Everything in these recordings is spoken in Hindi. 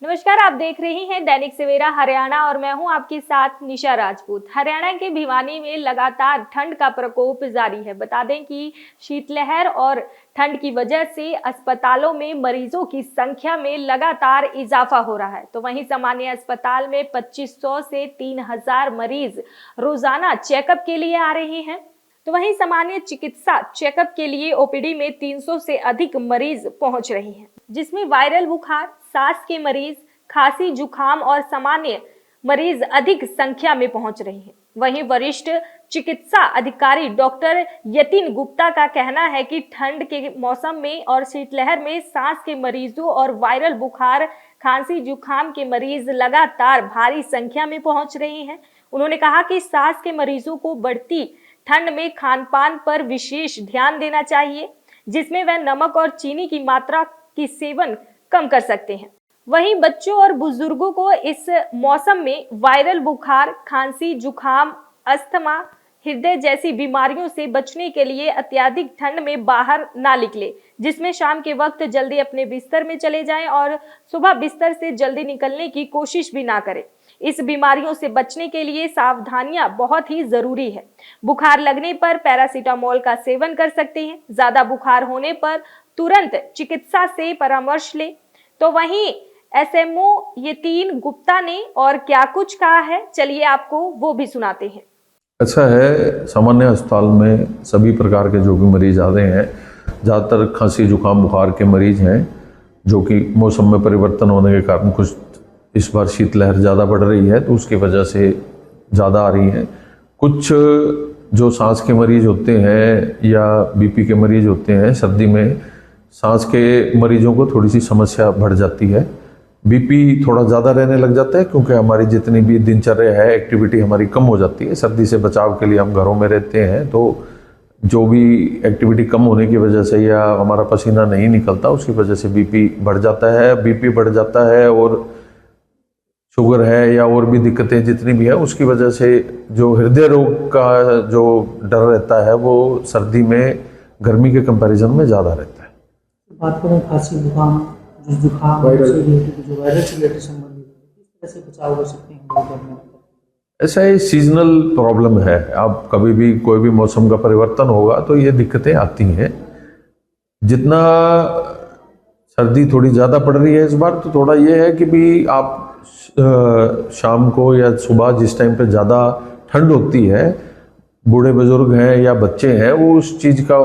नमस्कार, आप देख रही हैं दैनिक सवेरा हरियाणा और मैं हूं आपके साथ निशा राजपूत। हरियाणा के भिवानी में लगातार ठंड का प्रकोप जारी है। बता दें कि शीतलहर और ठंड की वजह से अस्पतालों में मरीजों की संख्या में लगातार इजाफा हो रहा है। तो वहीं सामान्य अस्पताल में 2500 से 3000 मरीज रोजाना चेकअप के लिए आ रहे हैं। तो वहीं सामान्य चिकित्सा चेकअप के लिए ओपीडी में 300 से अधिक मरीज पहुंच रहे हैं, जिसमें वायरल बुखार, सांस के मरीज, खांसी, जुकाम और सामान्य मरीज अधिक संख्या में पहुंच रहे हैं। वहीं वरिष्ठ चिकित्सा अधिकारी डॉक्टर यतिन गुप्ता का कहना है कि ठंड के मौसम में और शीतलहर में सांस के मरीजों और वायरल बुखार, खांसी, जुकाम के मरीज लगातार भारी संख्या में पहुंच रहे हैं। उन्होंने कहा कि सांस के मरीजों को बढ़ती ठंड में खान पान पर विशेष ध्यान देना चाहिए, जिसमें वह नमक और चीनी की मात्रा की सेवन कम कर सकते हैं। वहीं बच्चों और बुजुर्गों को इस मौसम में वायरल बुखार, खांसी, जुकाम, अस्थमा, हृदय जैसी बीमारियों से बचने के लिए अत्यधिक ठंड में बाहर ना निकले, जिसमें शाम के वक्त जल्दी अपने बिस्तर में चले जाएं और सुबह बिस्तर से जल्दी निकलने की कोशिश भी ना करें। इस बीमारियों से बचने के लिए सावधानियां बहुत ही जरूरी है। बुखार लगने पर पैरासीटामोल का सेवन कर सकते हैं। ज्यादा बुखार होने पर तुरंत चिकित्सा से परामर्श लें। तो वहीं एसएमओ यतीन गुप्ता ने और क्या कुछ कहा है, चलिए आपको वो भी सुनाते हैं। अच्छा है, सामान्य अस्पताल में सभी प्रकार के जो भी मरीज आ रहे हैं, ज़्यादातर खांसी, जुकाम, बुखार के मरीज हैं, जो कि मौसम में परिवर्तन होने के कारण कुछ इस बार शीतलहर ज़्यादा बढ़ रही है तो उसकी वजह से ज़्यादा आ रही हैं। कुछ जो सांस के मरीज होते हैं या बीपी के मरीज होते हैं, सर्दी में सांस के मरीजों को थोड़ी सी समस्या बढ़ जाती है। बीपी थोड़ा ज़्यादा रहने लग जाता है क्योंकि हमारी जितनी भी दिनचर्या है, एक्टिविटी हमारी कम हो जाती है। सर्दी से बचाव के लिए हम घरों में रहते हैं, तो जो भी एक्टिविटी कम होने की वजह से या हमारा पसीना नहीं निकलता, उसकी वजह से बीपी बढ़ जाता है। बीपी बढ़ जाता है और शुगर है या और भी दिक्कतें जितनी भी है, उसकी वजह से जो हृदय रोग का जो डर रहता है वो सर्दी में गर्मी के कंपैरिजन में ज़्यादा रहता है। बात करें खांसी, जुकाम, जुकाम जो वायरल से रिलेटेड संबंधित, किस तरह से बचाव हो सकते हैं? ऐसा ही सीजनल प्रॉब्लम है। आप कभी भी कोई भी मौसम का परिवर्तन होगा तो ये दिक्कतें आती हैं। जितना सर्दी थोड़ी ज़्यादा पड़ रही है इस बार, तो थोड़ा ये है कि भी आप शाम को या सुबह जिस टाइम पे ज़्यादा ठंड होती है, बूढ़े बुजुर्ग हैं या बच्चे हैं, वो उस चीज़ का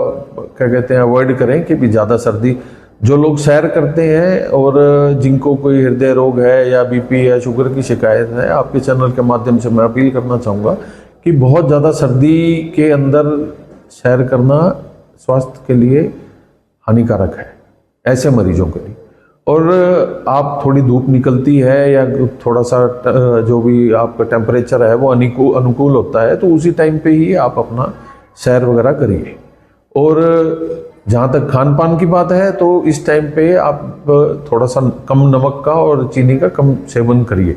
क्या कहते हैं अवॉइड करें कि भी ज़्यादा सर्दी। जो लोग सैर करते हैं और जिनको कोई हृदय रोग है या बीपी या शुगर की शिकायत है, आपके चैनल के माध्यम से मैं अपील करना चाहूँगा कि बहुत ज़्यादा सर्दी के अंदर सैर करना स्वास्थ्य के लिए हानिकारक है ऐसे मरीजों के लिए। और आप थोड़ी धूप निकलती है या थोड़ा सा जो भी आपका टेम्परेचर है वो अनुकूल होता है, तो उसी टाइम पे ही आप अपना सैर वगैरह करिए। और जहाँ तक खान पान की बात है, तो इस टाइम पे आप थोड़ा सा कम नमक का और चीनी का कम सेवन करिए,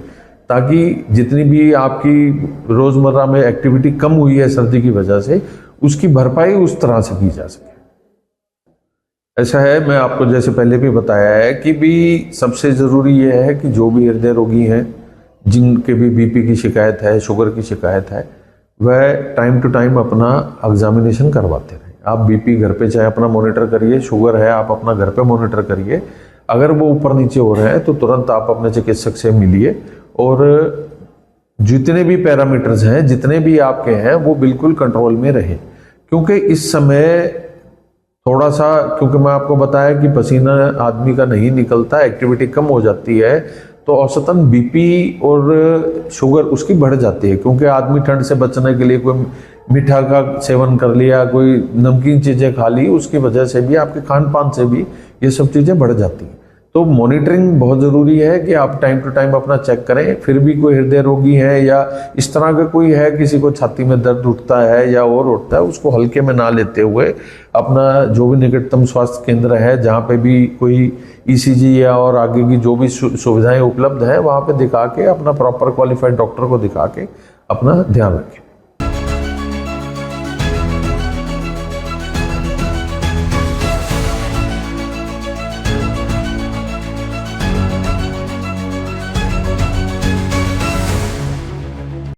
ताकि जितनी भी आपकी रोज़मर्रा में एक्टिविटी कम हुई है सर्दी की वजह से, उसकी भरपाई उस तरह से की जा सके। ऐसा है, मैं आपको जैसे पहले भी बताया है कि भी सबसे ज़रूरी ये है कि जो भी हृदय रोगी हैं, जिनके भी बीपी की शिकायत है, शुगर की शिकायत है, वह टाइम टू टाइम अपना एग्जामिनेशन करवाते रहें। आप बीपी घर पे चाहे अपना मॉनिटर करिए, शुगर है आप अपना घर पे मॉनिटर करिए। अगर वो ऊपर नीचे हो रहे हैं तो तुरंत आप अपने चिकित्सक से मिलिए और जितने भी पैरामीटर्स हैं, जितने भी आपके हैं, वो बिल्कुल कंट्रोल में रहें। क्योंकि इस समय थोड़ा सा, क्योंकि मैं आपको बताया कि पसीना आदमी का नहीं निकलता, एक्टिविटी कम हो जाती है, तो औसतन बीपी और शुगर उसकी बढ़ जाती है। क्योंकि आदमी ठंड से बचने के लिए कोई मीठा का सेवन कर लिया, कोई नमकीन चीज़ें खा ली, उसकी वजह से भी आपके खान पान से भी ये सब चीज़ें बढ़ जाती हैं। तो मॉनिटरिंग बहुत ज़रूरी है कि आप टाइम टू टाइम अपना चेक करें। फिर भी कोई हृदय रोगी है या इस तरह का कोई है, किसी को छाती में दर्द उठता है या और उठता है, उसको हल्के में ना लेते हुए अपना जो भी निकटतम स्वास्थ्य केंद्र है, जहाँ पे भी कोई ईसीजी या और आगे की जो भी सुविधाएं उपलब्ध हैं, वहाँ पे दिखा के अपना प्रॉपर क्वालिफाइड डॉक्टर को दिखा के अपना ध्यान रखें।